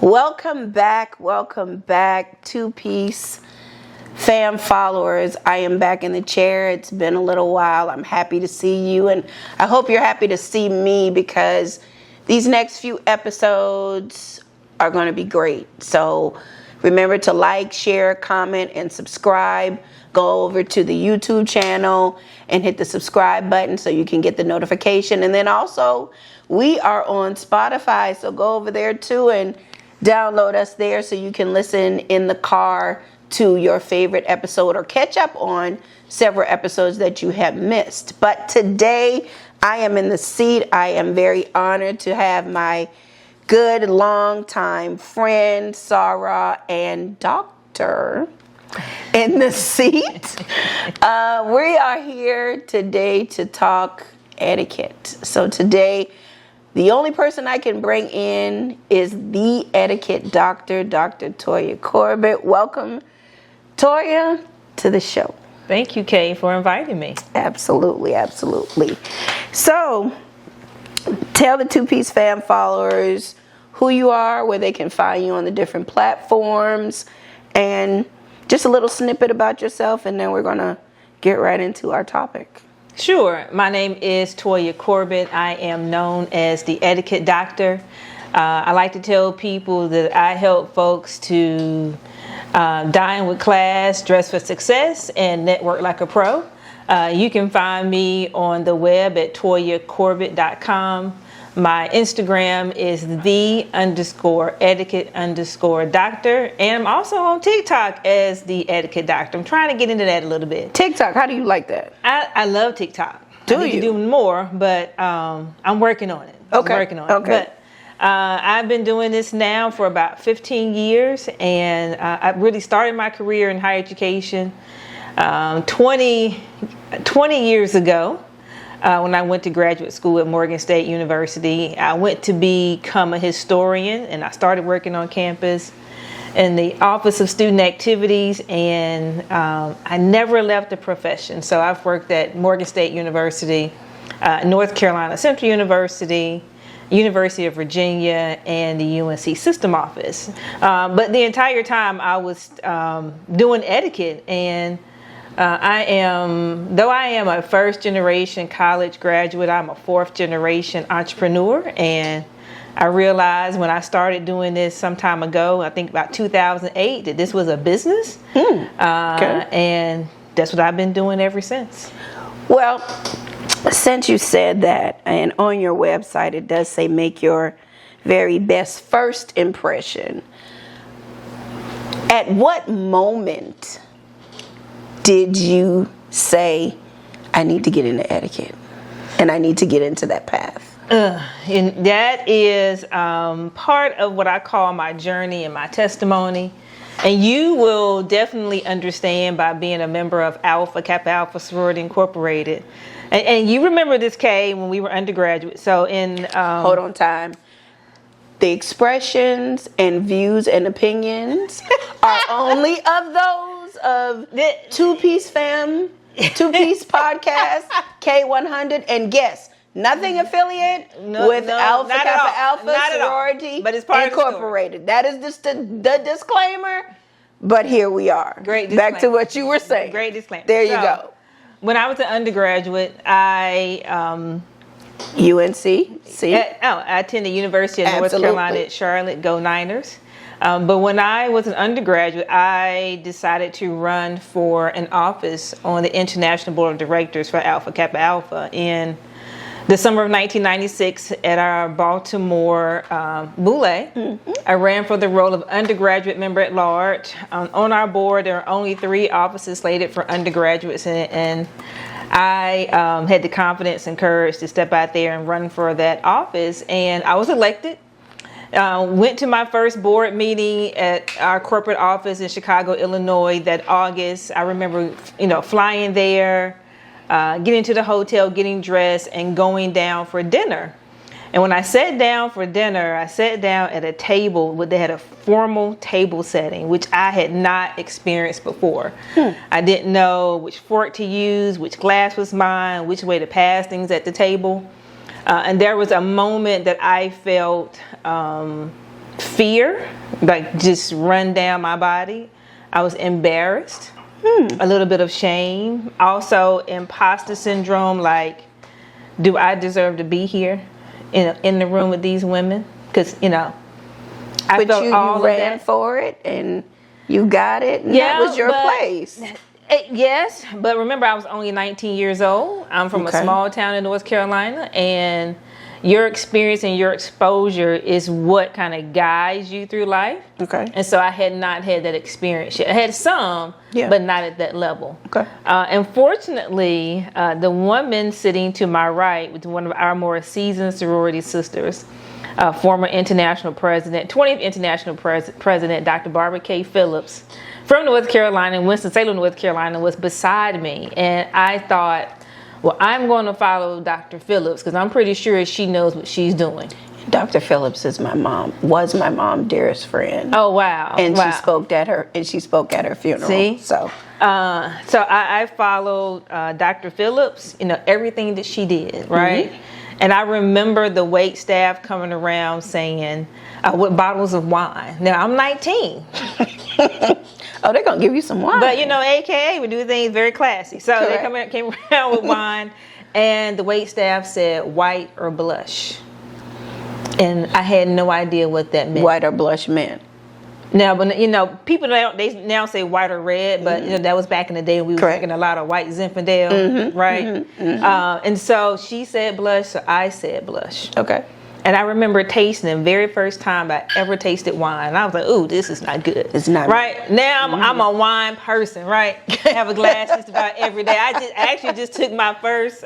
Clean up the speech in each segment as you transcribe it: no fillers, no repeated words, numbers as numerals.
Welcome back, two-piece fam followers. I am back in the chair. It's been a little while. I'm happy to see you, and I hope you're happy to see me because these next few episodes are going to be great. So remember to like, share, comment, and subscribe. Go over to the YouTube channel and hit the subscribe button so you can get the notification. And then also, we are on Spotify, so go over there too and download us there so you can listen in the car to your favorite episode or catch up on several episodes that you have missed. But today, I am in the seat. I am very honored to have my good long-time friend, Sarah, and Doctor in the seat. We are here today to talk etiquette. So today, the only person I can bring in is the etiquette doctor, Dr. Toya Corbett. Welcome, Toya, to the show. Thank you, Kay, for inviting me. Absolutely. So, tell the two-piece fam followers who you are, where they can find you on the different platforms, and just a little snippet about yourself, and then we're going to get right into our topic. Sure. My name is Toya Corbett. I am known as the Etiquette Doctor. I like to tell people that I help folks to dine with class, dress for success, and network like a pro. You can find me on the web at toyacorbett.com. My Instagram is _etiquette_doctor. And I'm also on TikTok as the Etiquette Doctor. I'm trying to get into that a little bit. TikTok, how do you like that? I love TikTok. Do I need you? to do more, but I'm working on it. Okay. But I've been doing this now for about 15 years, and I really started my career in higher education 20 years ago. When I went to graduate school at Morgan State University, I went to become a historian, and I started working on campus in the Office of Student Activities, and I never left the profession. So I've worked at Morgan State University, North Carolina Central University, University of Virginia, and the UNC System Office. But the entire time I was doing etiquette, and I am a first generation college graduate, I'm a fourth generation entrepreneur, and I realized when I started doing this some time ago, I think about 2008, that this was a business. And that's what I've been doing ever since. Well, since you said that, and on your website it does say make your very best first impression, at what moment did you say, I need to get into etiquette and I need to get into that path? And that is part of what I call my journey and my testimony. And you will definitely understand by being a member of Alpha Kappa Alpha Sorority Incorporated. And you remember this, Kay, when we were undergraduate. So Hold on time. The expressions and views and opinions are only of those of two-piece fam, two-piece podcast, K100, and guess, nothing affiliate with Alpha Kappa Alpha Sorority but it's part Incorporated. That is just the disclaimer, but here we are. Great disclaimer. Back to what you were saying. Great disclaimer. There you go. When I was an undergraduate, I UNC. See? I attended the University of North Carolina at Charlotte. Go Niners. But when I was an undergraduate, I decided to run for an office on the International Board of Directors for Alpha Kappa Alpha in the summer of 1996 at our Baltimore Boule. Mm-hmm. I ran for the role of undergraduate member at large. On our board, there are only 3 offices slated for undergraduates, and I had the confidence and courage to step out there and run for that office, and I was elected. Went to my first board meeting at our corporate office in Chicago, Illinois that August. I remember, flying there, getting to the hotel, getting dressed, and going down for dinner. And when I sat down for dinner, I sat down at a table where they had a formal table setting, which I had not experienced before. I didn't know which fork to use, which glass was mine, which way to pass things at the table. And there was a moment that I felt fear, like just run down my body. I was embarrassed, a little bit of shame, also imposter syndrome, like, do I deserve to be here in the room with these women? Because, I felt all you ran for it and you got it, and that was your place. Yes, but remember, I was only 19 years old. I'm from a small town in North Carolina, and your experience and your exposure is what kind of guides you through life. Okay. And so I had not had that experience yet. I had some, but not at that level. Okay. Unfortunately, the woman sitting to my right was one of our more seasoned sorority sisters, former international president, 20th international president, Dr. Barbara K. Phillips, from North Carolina, Winston-Salem, North Carolina, was beside me. And I thought, well, I'm going to follow Dr. Phillips because I'm pretty sure she knows what she's doing. Dr. Phillips was my mom, dearest friend. Oh, wow. And she spoke at her funeral. See? So I followed Dr. Phillips, everything that she did, right? Mm-hmm. And I remember the wait staff coming around saying, with bottles of wine. Now, I'm 19. Oh, they're going to give you some wine. But, AKA, we do things very classy. So they came around with wine, and the wait staff said, white or blush. And I had no idea what that meant. White or blush meant. Now, but people they now say white or red, but that was back in the day when we were drinking a lot of white Zinfandel, right? Mm-hmm, mm-hmm. And so she said blush, so I said blush. Okay. And I remember tasting the very first time I ever tasted wine. And I was like, ooh, this is not good. It's not right. Now I'm a wine person, right? I have a glass just about every day. I actually just took my first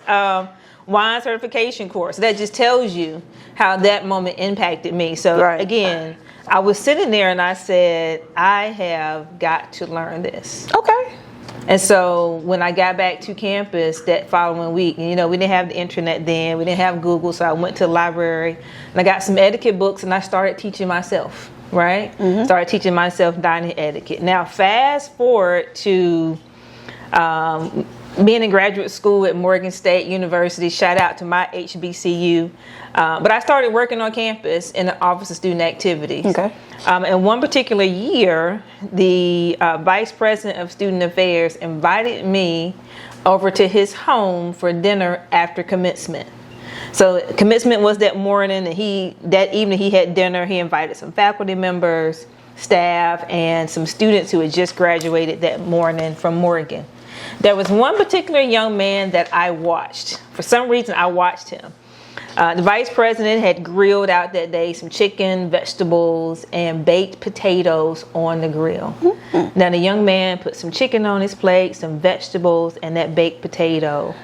wine certification course. That just tells you how that moment impacted me. So again, I was sitting there and I said, I have got to learn this. Okay. And so when I got back to campus that following week, we didn't have the internet then, we didn't have Google, so I went to the library and I got some etiquette books and I started teaching myself, right? Mm-hmm. Started teaching myself dining etiquette. Now fast forward to being in graduate school at Morgan State University, shout out to my HBCU. But I started working on campus in the Office of Student Activities. Okay. And one particular year, the Vice President of Student Affairs invited me over to his home for dinner after commencement. So commencement was that morning, and that evening he had dinner. He invited some faculty members, staff, and some students who had just graduated that morning from Morgan. There was one particular young man that I watched. For some reason, I watched him. The vice president had grilled out that day some chicken, vegetables, and baked potatoes on the grill. Mm-hmm. Now, the young man put some chicken on his plate, some vegetables, and that baked potato.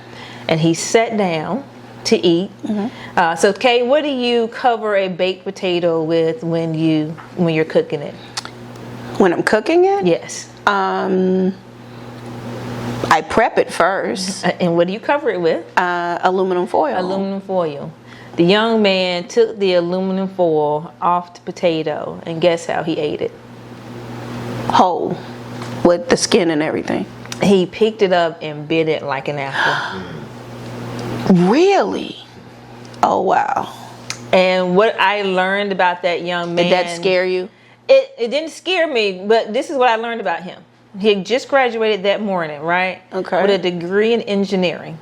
And he sat down to eat. Mm-hmm. So, Kay, what do you cover a baked potato with when you're cooking it? When I'm cooking it? Yes. I prep it first. And what do you cover it with? Aluminum foil. Aluminum foil. The young man took the aluminum foil off the potato, and guess how he ate it? Whole, with the skin and everything. He picked it up and bit it like an apple. Really? Oh, wow. And what I learned about that young man... Did that scare you? It didn't scare me, but this is what I learned about him. He had just graduated that morning, right? Okay. With a degree in engineering.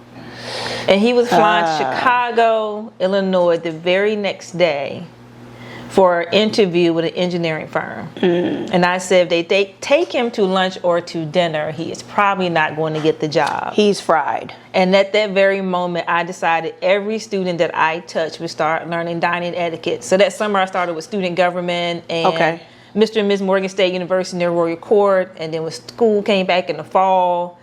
And he was flying to Chicago, Illinois the very next day for an interview with an engineering firm. Mm. And I said, if they take him to lunch or to dinner, he is probably not going to get the job. He's fried. And at that very moment, I decided every student that I touched would start learning dining etiquette. So that summer, I started with student government and Mr. and Ms. Morgan State University near Royal Court. And then when school came back in the fall,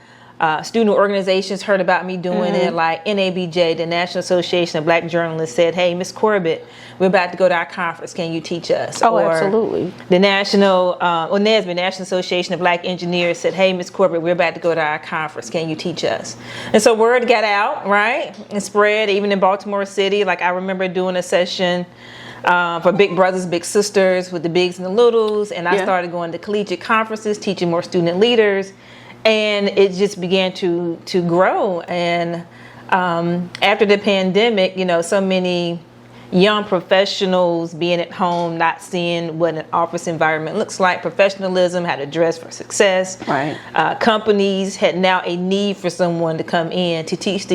student organizations heard about me doing it, like NABJ, the National Association of Black Journalists, said, hey, Ms. Corbett, we're about to go to our conference. Can you teach us? Oh, absolutely. The National, NASB, National Association of Black Engineers, said, hey, Ms. Corbett, we're about to go to our conference. Can you teach us? And so word got out, right, and spread, even in Baltimore City. Like I remember doing a session for Big Brothers, Big Sisters with the bigs and the littles. And I started going to collegiate conferences, teaching more student leaders. And it just began to grow. And after the pandemic, so many young professionals being at home, not seeing what an office environment looks like, professionalism, how to dress for success. Right. Companies had now a need for someone to come in to teach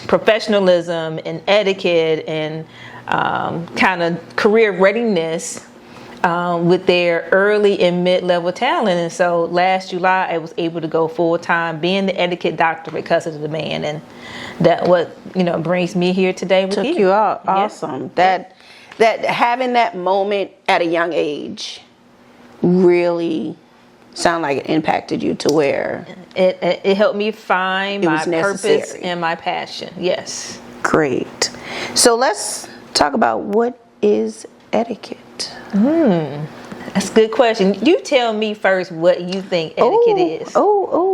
professionalism and etiquette and kind of career readiness with their early and mid-level talent. And so last July, I was able to go full-time being the etiquette doctor because of the demand. And that what, brings me here today with you. Took you out. Awesome. Yeah. That having that moment at a young age really sound like it impacted you to where it helped me find my necessary. Purpose and my passion. Yes. Great. So let's talk about what is etiquette. That's a good question. You tell me first what you think etiquette is.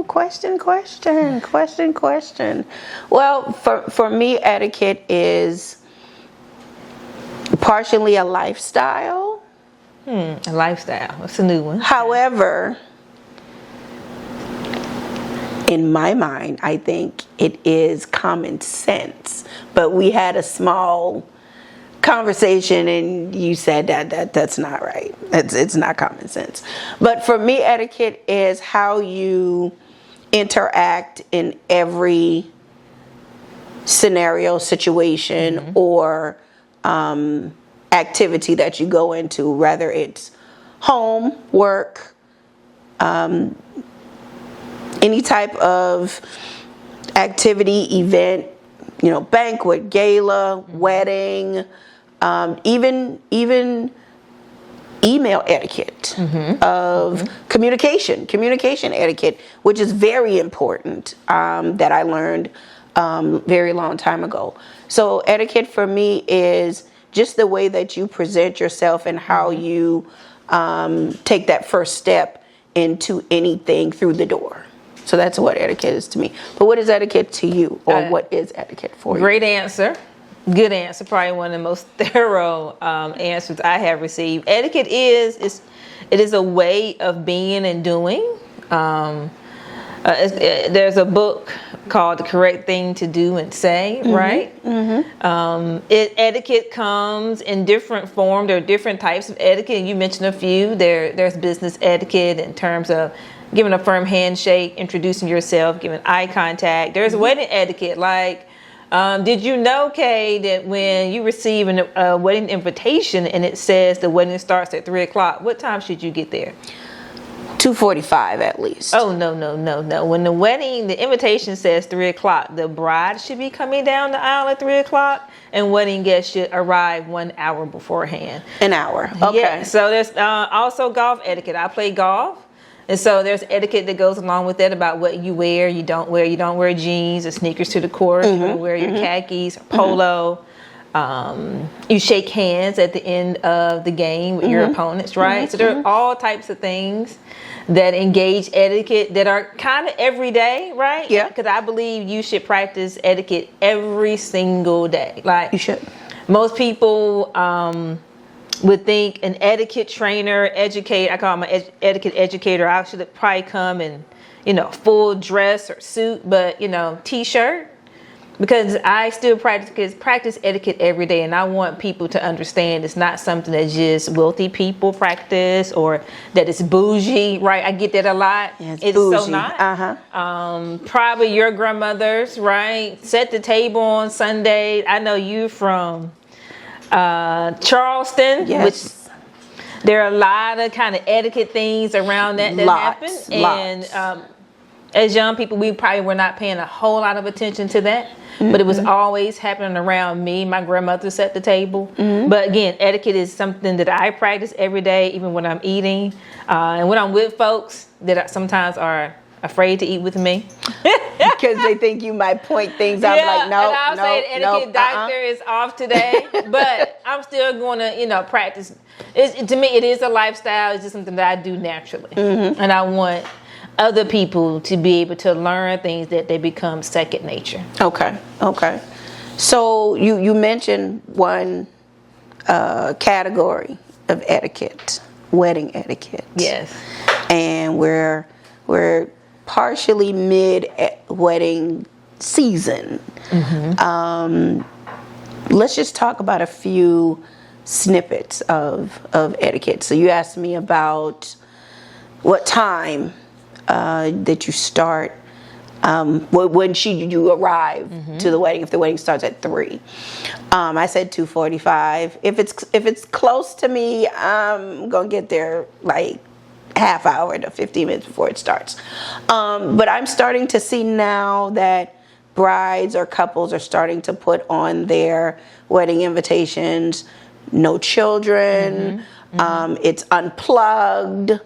Question. Well, for me, etiquette is partially a lifestyle. A lifestyle. That's a new one. However, in my mind, I think it is common sense. But we had a small conversation and you said that's not right. It's not common sense. But for me, etiquette is how you interact in every scenario, situation, or activity that you go into, whether it's home, work, any type of activity, event, banquet, gala, wedding, even email etiquette of communication etiquette, which is very important, that I learned very long time ago. So etiquette for me is just the way that you present yourself and how you take that first step into anything through the door. So that's what etiquette is to me. But what is etiquette to you, or what is etiquette for you? Great answer. Good answer. Probably one of the most thorough answers I have received. Etiquette is a way of being and doing. There's a book called The Correct Thing to Do and Say, right? Etiquette comes in different forms. There are different types of etiquette. You mentioned a few. There's business etiquette in terms of giving a firm handshake, introducing yourself, giving eye contact. There's wedding etiquette, like, did you know, Kay, that when you receive a wedding invitation and it says the wedding starts at 3:00, what time should you get there? 2:45 at least. Oh, no. When the invitation says 3:00, the bride should be coming down the aisle at 3:00, and wedding guests should arrive 1 hour beforehand. An hour. Okay. Yeah. So there's also golf etiquette. I play golf. And so there's etiquette that goes along with that about what you wear, you don't wear. You don't wear jeans or sneakers to the course. You don't wear your khakis or polo. You shake hands at the end of the game with your opponents, right? So there are all types of things that engage etiquette that are kind of everyday, right? Yeah. Because I believe you should practice etiquette every single day. Like, You should. most people would think an etiquette trainer, educator, I call him an etiquette educator, I should probably come in, full dress or suit, but, t-shirt. Because I still practice etiquette every day, and I want people to understand it's not something that just wealthy people practice or that it's bougie, right? I get that a lot. Yeah, it's bougie. so not. Probably your grandmothers, right? Set the table on Sunday. I know you from Charleston, which there are a lot of kind of etiquette things around that happen. And as young people, we probably were not paying a whole lot of attention to that. But it was always happening around me. My grandmother set the table. But again, etiquette is something that I practice every day, even when I'm eating. And when I'm with folks that sometimes are afraid to eat with me. Because they think you might point things out. Like, no, and I'll say the etiquette doctor is off today. But I'm still going to, practice. To me, it is a lifestyle. It's just something that I do naturally. And I want other people to be able to learn things that they become second nature. Okay. So you mentioned one category of etiquette, wedding etiquette. Yes. And we're partially mid wedding season. let's just talk about a few snippets of etiquette. So you asked me about what time that you start. When you arrive to the wedding, if the wedding starts at 3, I said 2:45. If it's close to me, I'm gonna get there like half hour to 15 minutes before it starts. But I'm starting to see now that brides or couples are starting to put on their wedding invitations, no children. It's unplugged.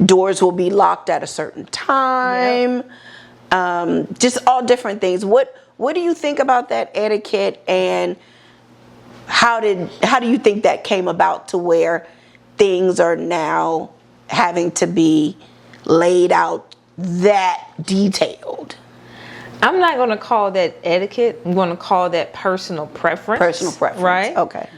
Doors will be locked at a certain time. Just all different things. What do you think about that etiquette, and how do you think that came about to where things are now having to be laid out that detailed? I'm not going to call that etiquette. I'm going to call that personal preference. Personal preference, right? Okay.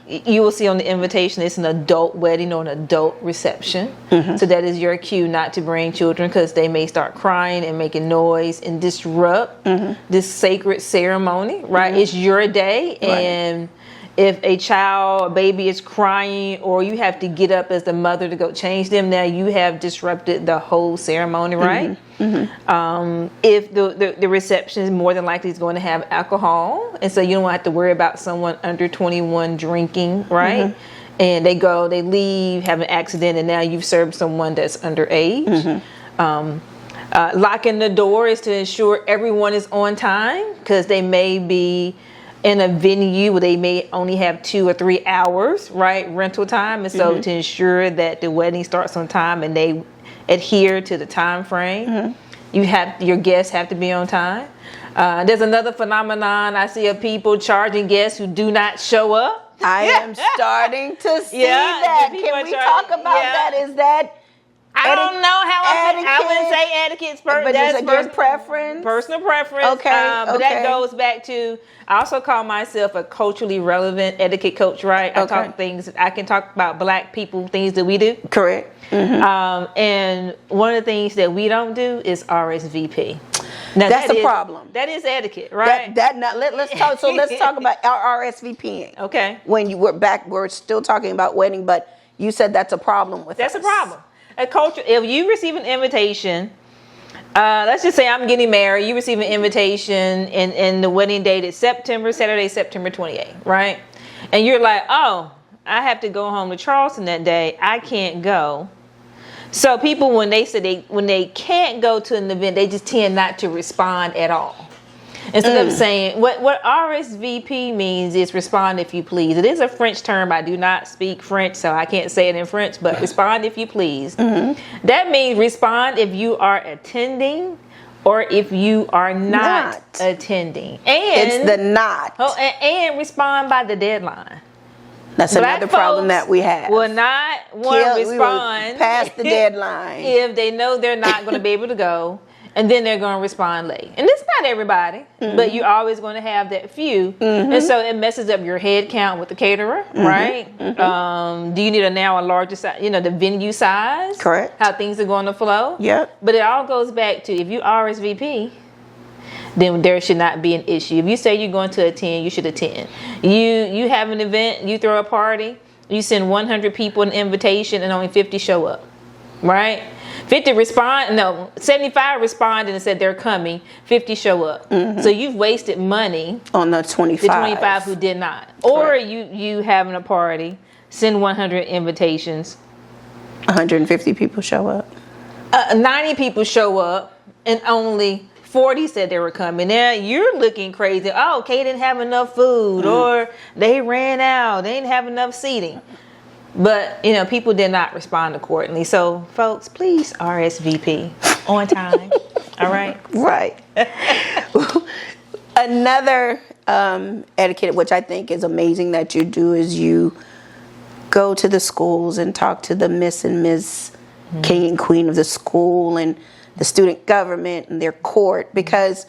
You will see on the invitation, it's an adult wedding or an adult reception. So that is your cue not to bring children, because they may start crying and making noise and disrupt this sacred ceremony, right? It's your day. And if a baby is crying, or you have to get up as the mother to go change them, now you have disrupted the whole ceremony, right? If the reception is more than likely is going to have alcohol, and so you don't have to worry about someone under 21 drinking, right? And they leave, have an accident, and now you've served someone that's underage. Locking the door is to ensure everyone is on time, because they may be in a venue where they may only have 2 or 3 hours, right, rental time, and so to ensure that the wedding starts on time and they adhere to the time frame, your guests have to be on time. There's another phenomenon I see of people charging guests who do not show up. I am starting to see that. Can we talk about that? Is that I don't know how I wouldn't say etiquette's but that's personal preference. Personal preference. Okay. But that goes back to, I also call myself a culturally relevant etiquette coach, right? I can talk about Black people, things that we do. Correct. And one of the things that we don't do is RSVP. Now, that's the problem. That is etiquette, right? Let's talk. So let's talk about RSVPing. Okay. When you were back, we're still talking about wedding, but you said that's a problem with us. That's a problem. A culture. If you receive an invitation, let's just say I'm getting married. You receive an invitation, and the wedding date is Saturday, September 28th, right? And you're like, oh, I have to go home to Charleston that day. I can't go. So people, when they can't go to an event, they just tend not to respond at all. Instead of saying, what RSVP means is respond if you please. It is a French term. I do not speak French, so I can't say it in French, but respond if you please. That means respond if you are attending or if you are not attending. And it's the not. And respond by the deadline. That's another problem that we have. Will not respond past the deadline if they know they're not going to be able to go. And then they're going to respond late. And it's not everybody, but you're always going to have that few. And so it messes up your head count with the caterer, right? Do you need a larger size, the venue size? Correct. How things are going to flow? Yep. But it all goes back to, if you RSVP, then there should not be an issue. If you say you're going to attend, you should attend. You have an event, you throw a party, you send 100 people an invitation and only 50 show up, right? 75 responded and said they're coming. 50 show up. So you've wasted money on the 25. The 25 who did not. Correct. Or you having a party, send 100 invitations. 150 people show up. 90 people show up, and only 40 said they were coming. Now you're looking crazy. Oh, Kay didn't have enough food, or they ran out. They didn't have enough seating. But, people did not respond accordingly. So, folks, please RSVP on time. All right? Right. Another etiquette, which I think is amazing that you do, is you go to the schools and talk to the Miss and Ms. King and Queen of the school and the student government and their court, because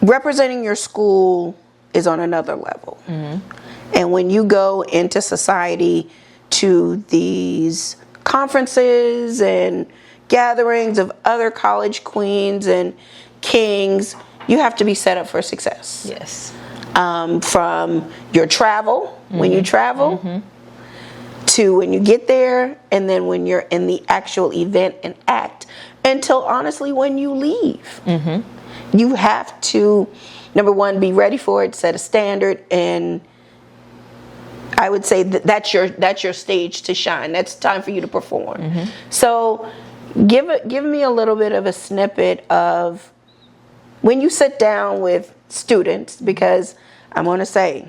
representing your school is on another level. And when you go into society to these conferences and gatherings of other college queens and kings, you have to be set up for success. Yes. From your travel, when you travel, to when you get there, and then when you're in the actual event and act, until honestly when you leave. You have to, number one, be ready for it, set a standard, and I would say that's your stage to shine. That's time for you to perform. So give me a little bit of a snippet of when you sit down with students, because I'm going to say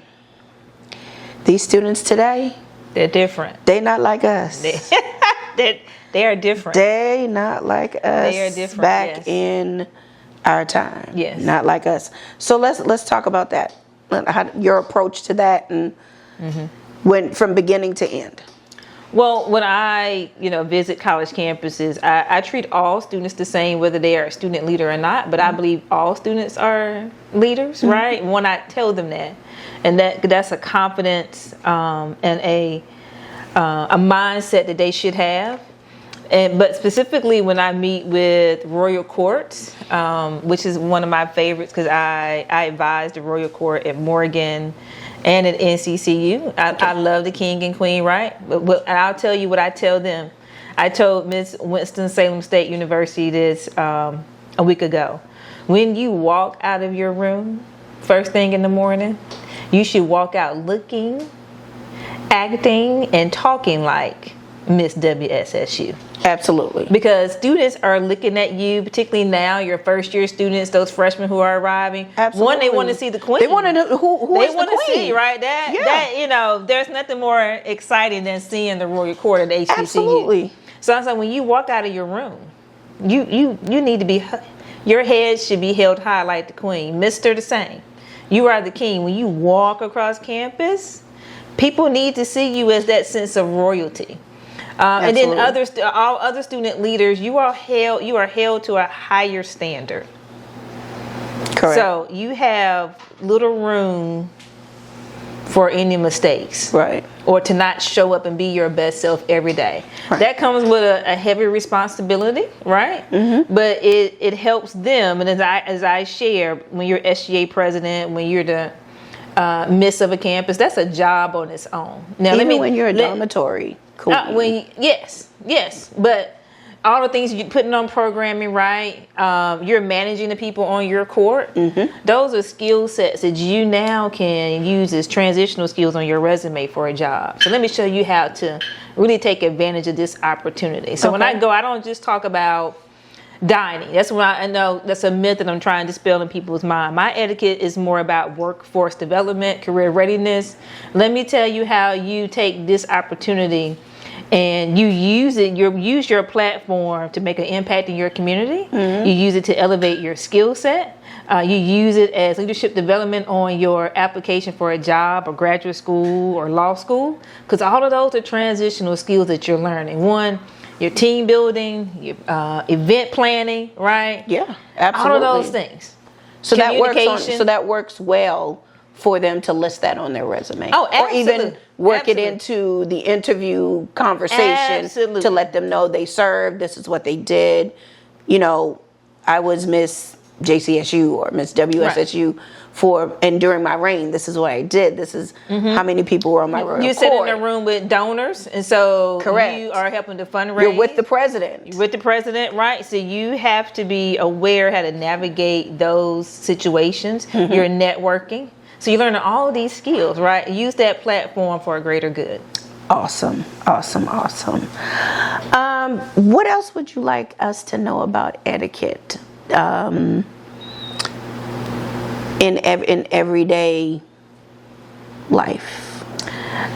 these students today, they're different. They're not like us. They are different. They not like us. They are different. Back in our time. Yes. Not like us. So let's talk about that. Your approach to that, and when from beginning to end. Well, when I visit college campuses, I treat all students the same, whether they are a student leader or not. But I believe all students are leaders, right? When I tell them that, and that's a confidence and a mindset that they should have. But specifically when I meet with Royal Courts, which is one of my favorites because I advise the Royal Court at Morgan and at NCCU. I love the King and Queen, right? But I'll tell you what I tell them. I told Miss Winston-Salem State University this a week ago. When you walk out of your room first thing in the morning, you should walk out looking, acting, and talking like Miss WSSU. Absolutely. Because students are looking at you, particularly now, your first year students, those freshmen who are arriving. Absolutely. One, they want to see the queen. They want to know who they is the want queen. to see, right? That there's nothing more exciting than seeing the Royal Court at HBCU. Absolutely. So I was like, when you walk out of your room, you need to be, your head should be held high like the queen. Mr. the same. You are the king. When you walk across campus, people need to see you as that sense of royalty. And then all other student leaders, you are held to a higher standard. Correct. So you have little room for any mistakes, right? Or to not show up and be your best self every day. Right. That comes with a heavy responsibility, right? But it helps them. And as I share, when you're SGA president, when you're the miss of a campus, that's a job on its own. Now, even when you're a dormitory. Cool. Yes, but all the things you're putting on programming, right? You're managing the people on your court. Those are skill sets that you now can use as transitional skills on your resume for a job. So let me show you how to really take advantage of this opportunity. So when I go, I don't just talk about dining. That's what I know. That's a myth that I'm trying to dispel in people's mind. My etiquette is more about workforce development, career readiness. Let me tell you how you take this opportunity and you use it. You use your platform to make an impact in your community. You use it to elevate your skill set. You use it as leadership development on your application for a job or graduate school or law school, because all of those are transitional skills that you're learning. One, your team building, your event planning, right? Yeah, absolutely. All of those things. So that works well for them to list that on their resume. Oh, absolutely. Or even work it into the interview conversation to let them know they served. This is what they did. I was Miss JCSU or Miss WSSU and during my reign, this is what I did. This is how many people were on my royal court. You sit in a room with donors, and so you are helping to fundraise. You're with the president. You're with the president, right? So you have to be aware how to navigate those situations. You're networking. So you're learning all of these skills, right? Use that platform for a greater good. Awesome. What else would you like us to know about etiquette? In everyday life?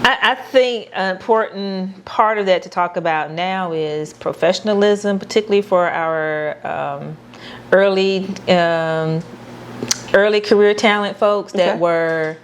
I think an important part of that to talk about now is professionalism, particularly for our early career talent folks that were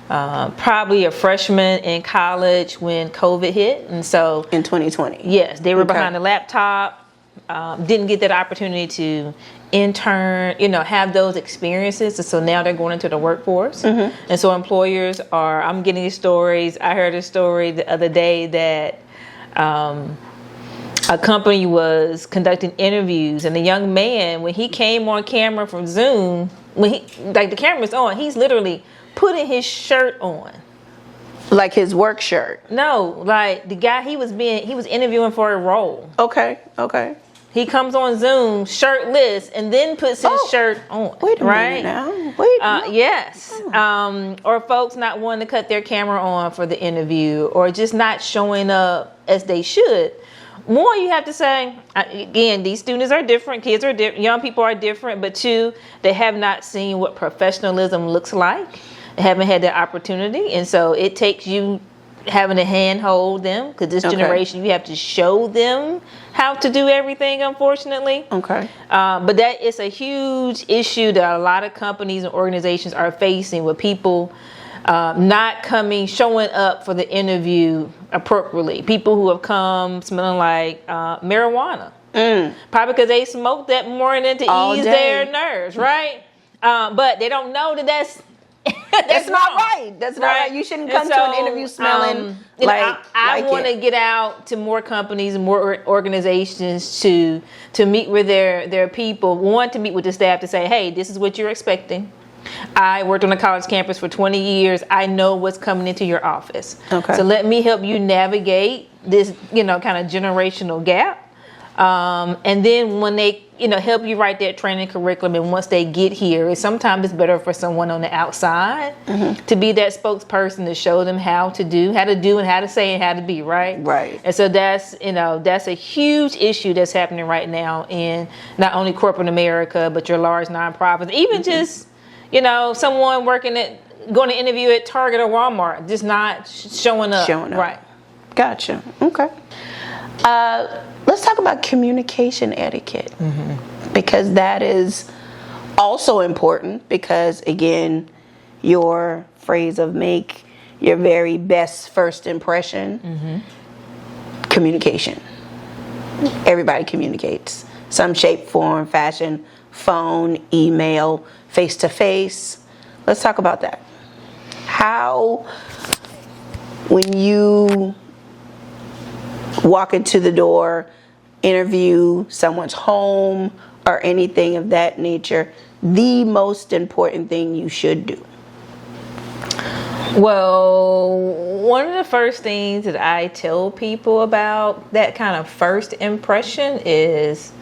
probably a freshman in college when COVID hit. And so in 2020. Yes, they were behind the laptop, didn't get that opportunity to intern, have those experiences. And so now they're going into the workforce. And so employers I'm getting these stories. I heard a story the other day that a company was conducting interviews, and the young man, when he came on camera from Zoom, when the camera's on, he's literally putting his shirt on. Like his work shirt? No, like the guy he was interviewing for a role. Okay. He comes on Zoom shirtless and then puts his shirt on. Wait a minute now. Wait. Yes. Or folks not wanting to cut their camera on for the interview, or just not showing up as they should. More, you have to say, again, these students are different, kids are different, young people are different, but two, they have not seen what professionalism looks like. They haven't had that opportunity. And so it takes you having to handhold them, because this generation, you have to show them how to do everything, unfortunately. Okay. But that is a huge issue that a lot of companies and organizations are facing, with people not showing up for the interview appropriately. People who have come smelling like marijuana. Probably because they smoked that morning to ease their nerves, right? But they don't know that that's not right. That's not right. You shouldn't come to an interview smelling I want to get out to more companies and more organizations to meet with their people. Want to meet with the staff to say, hey, this is what you're expecting. I worked on a college campus for 20 years. I know what's coming into your office. Okay. So let me help you navigate this, kind of generational gap. And then when they, help you write that training curriculum, and once they get here, sometimes it's better for someone on the outside to be that spokesperson to show them how to do and how to say and how to be, right? Right. And so that's a huge issue that's happening right now in not only corporate America, but your large nonprofits, even just, someone going to interview at Target or Walmart, just not showing up. Right. Gotcha. Okay. Let's talk about communication etiquette, because that is also important, because, again, your phrase of make your very best first impression, communication. Everybody communicates. Some shape, form, fashion, phone, email, face-to-face. Let's talk about that. How, when you walk into the door, interview someone's home, or anything of that nature, the most important thing you should do? Well, one of the first things that I tell people about that kind of first impression is,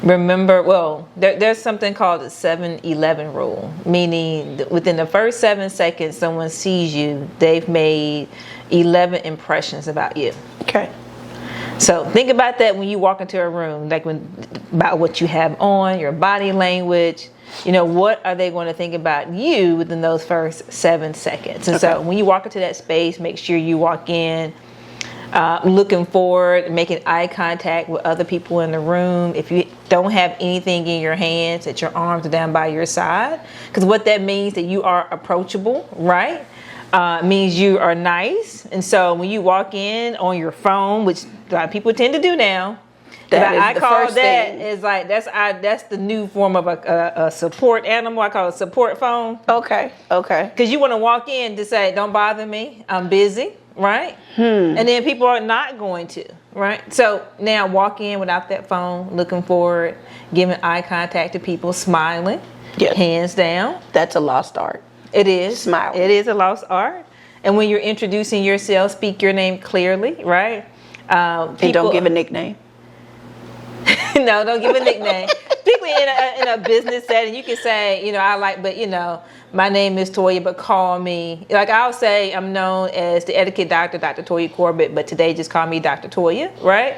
remember, there's something called the 7-11 rule, meaning within the first 7 seconds someone sees you, they've made 11 impressions about you. Okay. So think about that when you walk into a room, about what you have on, your body language. What are they going to think about you within those first 7 seconds? And so when you walk into that space, make sure you walk in looking forward, making eye contact with other people in the room. If you don't have anything in your hands, that your arms are down by your side, because what that means that you are approachable, right? Means you are nice. And so when you walk in on your phone, which a lot of people tend to do now, I call that is like that's the new form of a support animal. I call it a support phone. Okay. Because you want to walk in to say, "Don't bother me. I'm busy." Right? And then people are not going to. Right? So now walk in without that phone, looking forward, giving eye contact to people, smiling, hands down. That's a lost art. It is. Smiling. It is a lost art. And when you're introducing yourself, speak your name clearly, right? And don't give a nickname. No, don't give a nickname. Particularly in a business setting, you can say, my name is Toya, but call me. Like I'll say, I'm known as the etiquette doctor, Dr. Toya Corbett, but today just call me Dr. Toya, right?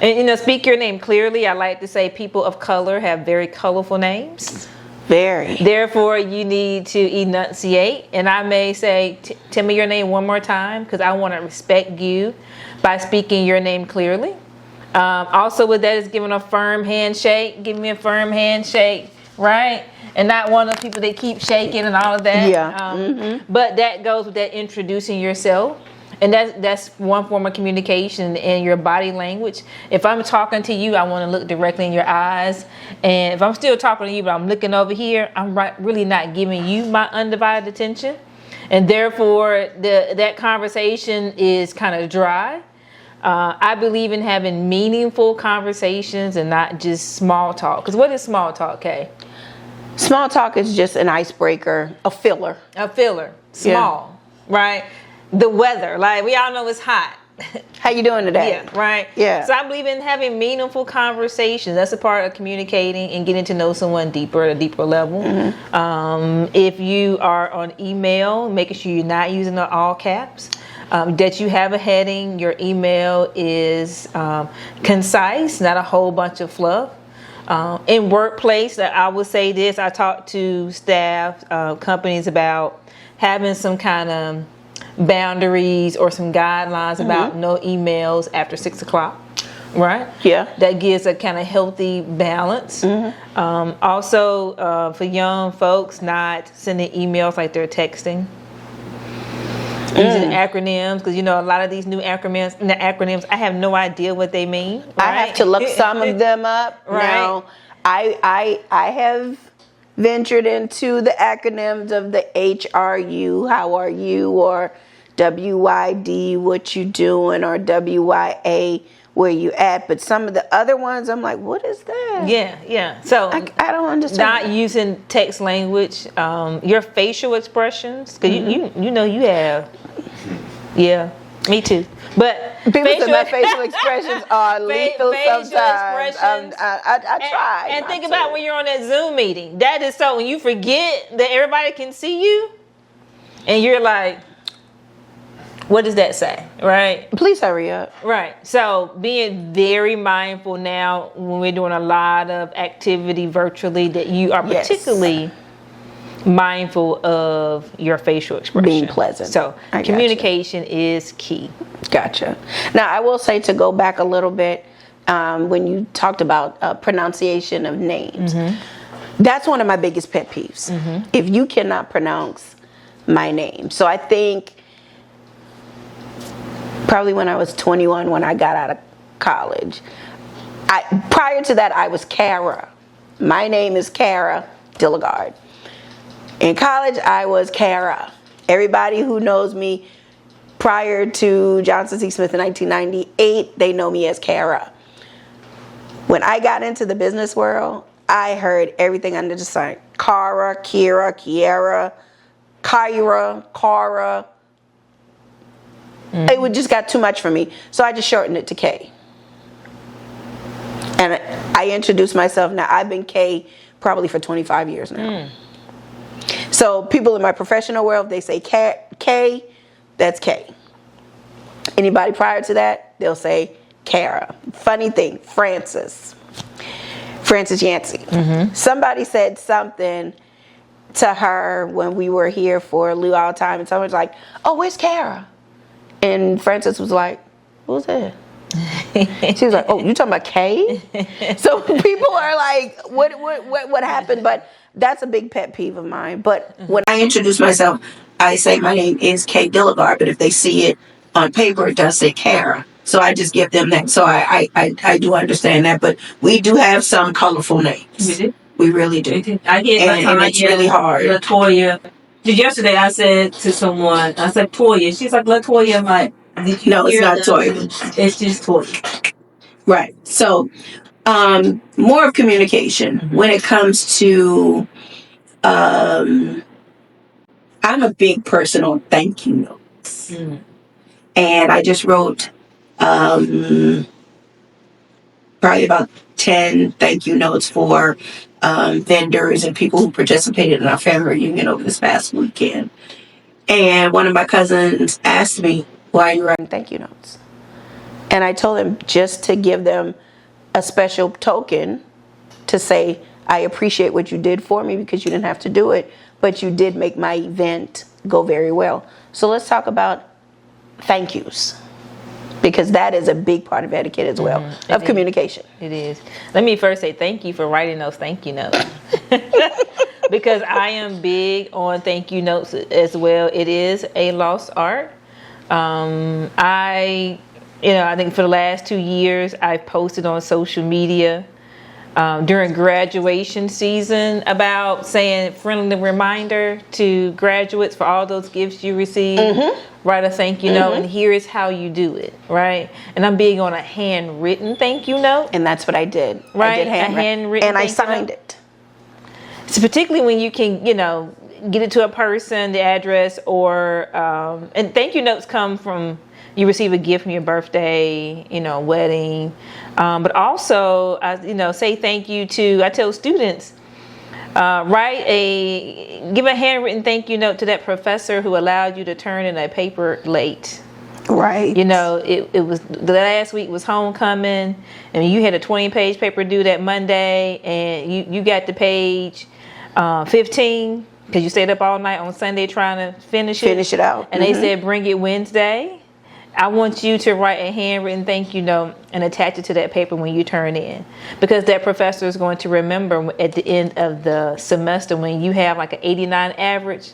And, speak your name clearly. I like to say people of color have very colorful names. Very. Therefore, you need to enunciate. And I may say, tell me your name one more time, because I want to respect you by speaking your name clearly. Also with that is giving a firm handshake. Give me a firm handshake, right? And not one of those people that keep shaking and all of that. Yeah. But that goes with that introducing yourself. And that's one form of communication in your body language. If I'm talking to you, I want to look directly in your eyes. And if I'm still talking to you, but I'm looking over here, I'm really not giving you my undivided attention. And therefore, that conversation is kind of dry. I believe in having meaningful conversations and not just small talk. Because what is small talk, Kay? Small talk is just an icebreaker, a filler. A filler, small, right? The weather, like we all know it's hot. How you doing today? Yeah, right. Yeah. So I believe in having meaningful conversations. That's a part of communicating and getting to know someone deeper at a deeper level. If you are on email, making sure you're not using the all caps. That you have a heading. Your email is concise, not a whole bunch of fluff. In workplace, I would say this. I talk to staff, companies about having some kind of boundaries or some guidelines about no emails after 6 o'clock, right? Yeah. That gives a kind of healthy balance. Also, for young folks, not sending emails like they're texting. Using acronyms, because a lot of these new acronyms, I have no idea what they mean. Right? I have to look some of them up. Right. Now, I have ventured into the acronyms of the HRU, how are you, or WYD, what you doing, or WYA, where you at. But some of the other ones, I'm like, what is that? Yeah. So I don't understand. Not using text language, your facial expressions, because you have. Yeah, me too. But people say my facial expressions are lethal sometimes. I try. And think about when you're on that Zoom meeting. That is so when you forget that everybody can see you, and you're like, what does that say? Right? Please hurry up. Right. So being very mindful now when we're doing a lot of activity virtually, that you are particularly mindful of your facial expression. Being pleasant. So communication is key. Gotcha. Now, I will say, to go back a little bit, when you talked about pronunciation of names, that's one of my biggest pet peeves. If you cannot pronounce my name. So I think probably when I was 21, when I got out of college, prior to that, I was Kara. My name is Kara Dilligard. In college, I was Kara. Everybody who knows me prior to Johnson C. Smith in 1998, they know me as Kara. When I got into the business world, I heard everything under the sun. Kara, Kira, Kiera, Kyra, Kara. It just got too much for me. So I just shortened it to K. And I introduced myself. Now, I've been K probably for 25 years now. So people in my professional world, they say K, that's K. Anybody prior to that, they'll say Kara. Funny thing, Francis Yancey. Somebody said something to her when we were here for luau time, and someone was like, oh, where's Kara? And Francis was like, who's that? She was like, oh, you talking about K? So people are like, what happened? But that's a big pet peeve of mine. But when I introduce myself, I say my name is Kay Dilligard, but if they see it on paper, it does say Kara. So I just give them that. So I do understand that. But we do have some colorful names. We do. We really do. I get and it's really hard. LaToya. Just yesterday, I said to someone, I said Toya. She's like, LaToya. I'm like, did you No, it's hear not the- Toya. It's just Toya. Right. So more of communication when it comes to I'm a big person on thank you notes. And I just wrote probably about 10 thank you notes for vendors and people who participated in our family reunion over this past weekend. And one of my cousins asked me, why are you writing thank you notes? And I told him just to give them a special token to say, I appreciate what you did for me because you didn't have to do it, but you did make my event go very well. So let's talk about thank yous, because that is a big part of etiquette as well, of communication. It is. Let me first say thank you for writing those thank you notes. Because I am big on thank you notes as well. It is a lost art. I think for the last 2 years, I've posted on social media during graduation season about saying friendly reminder to graduates for all those gifts you received. Write a thank you note, and here is how you do it, right? And I'm big on a handwritten thank you note. And that's what I did. Right? I did a handwritten and I thank you signed note. it. So particularly when you can, get it to a person, the address, or and thank you notes come from you receive a gift from your birthday, wedding, but also, say thank you to. I tell students, give a handwritten thank you note to that professor who allowed you to turn in a paper late. Right. It was the last week was homecoming, and you had a 20-page paper due that Monday, and you got to page 15 because you stayed up all night on Sunday trying to finish it out. And they said bring it Wednesday. I want you to write a handwritten thank you note and attach it to that paper when you turn in, because that professor is going to remember at the end of the semester when you have like an 89 average,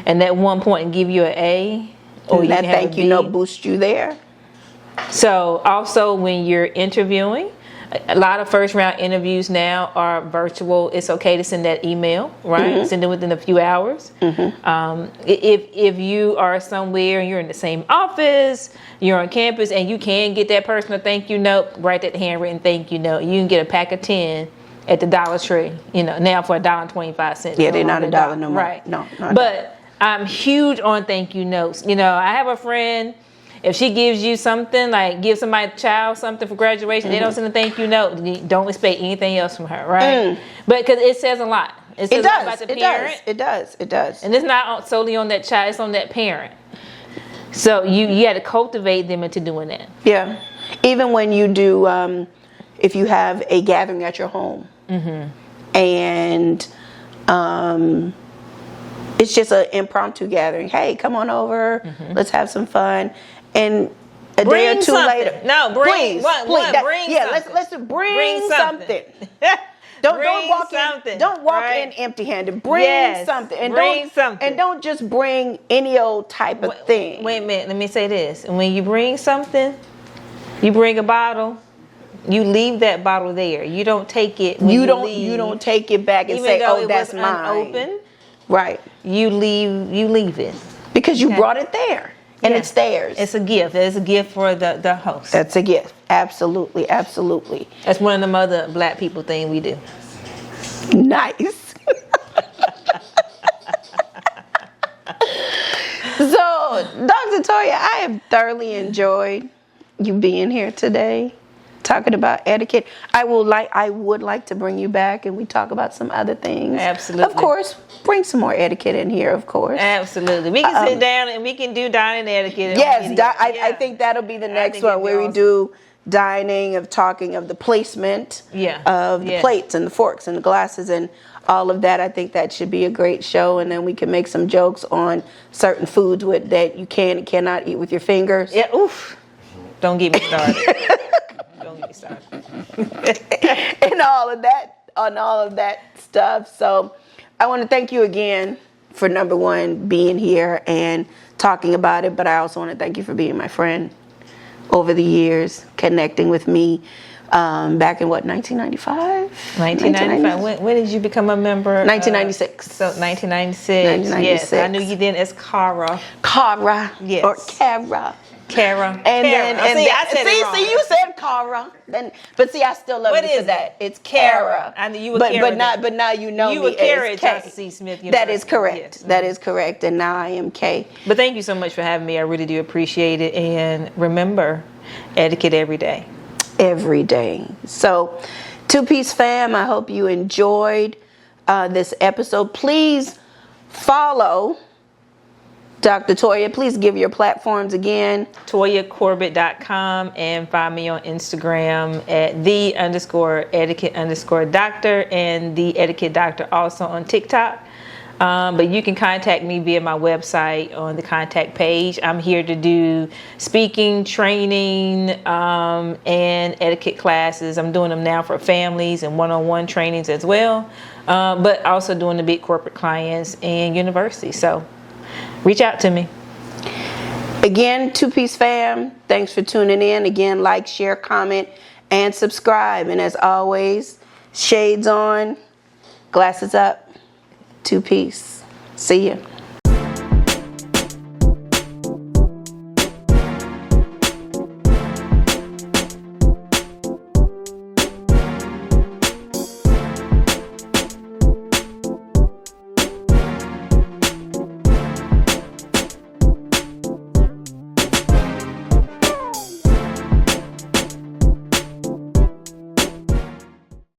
and at one point give you an A. Or that thank you note boost you there. So also when you're interviewing, a lot of first round interviews now are virtual. It's okay to send that email, right? Send it within a few hours. If you are somewhere and you're in the same office, you're on campus, and you can get that person a thank you note, write that handwritten thank you note. You can get a pack of 10 at the Dollar Tree, now for $1.25. Yeah, they're not $1 no more. Right. No, not but I'm huge on thank you notes. I have a friend, if she gives you something, like give somebody a child something for graduation, they don't send a thank you note, don't expect anything else from her, right? But because it says a lot. It says a lot about the parent. It does. And it's not solely on that child, it's on that parent. So you got to cultivate them into doing that. Yeah. Even when you do, if you have a gathering at your home, and it's just an impromptu gathering. Hey, come on over. Let's have some fun. And a day or two later, bring something. Let's bring something. Don't walk in empty-handed. Bring something. And don't just bring any old type of thing. Wait a minute. Let me say this. And when you bring something, you bring a bottle. You leave that bottle there. You don't take it. You don't take it back and say, "Oh, that's mine." Unopened, right. You leave it because you brought it there. And it's theirs. It's a gift. It's a gift for the host. That's a gift. Absolutely. That's one of them other black people thing we do. Nice. So, Dr. Toya, I have thoroughly enjoyed you being here today, talking about etiquette. I would like to bring you back and we talk about some other things. Absolutely. Of course, bring some more etiquette in here, of course. Absolutely. We can sit down and we can do dining etiquette. Yes, I think that'll be the next one where we do dining, of talking of the placement of the plates and the forks and the glasses and all of that. I think that should be a great show, and then we can make some jokes on certain foods that you can and cannot eat with your fingers. Yeah, oof. Don't get me started. And all of that stuff. So I want to thank you again for, number one, being here and talking about it, but I also want to thank you for being my friend over the years, connecting with me back in 1995? 1995. When did you become a member? 1996. So 1996. Yes, I knew you then as Cara. Cara. Yes. Or Cara. Cara. I said it wrong. See, you said Cara. But see, I still love you for that. It's Cara. I knew you were Cara. But now you know you me were Cara as at K. Johnson C. Smith University. That is correct. Yes. That is correct. And now I am K. But thank you so much for having me. I really do appreciate it. And remember, etiquette every day. Every day. So, Two-Piece fam, I hope you enjoyed this episode. Please follow Dr. Toya. Please give your platforms again. ToyaCorbett.com, and find me on Instagram at _etiquette_doctor and the etiquette doctor, also on TikTok. But you can contact me via my website on the contact page. I'm here to do speaking, training, and etiquette classes. I'm doing them now for families and one-on-one trainings as well, but also doing the big corporate clients and universities. So reach out to me. Again, Two-Piece fam, thanks for tuning in. Again, like, share, comment, and subscribe. And as always, shades on, glasses up. Two-Piece. See ya.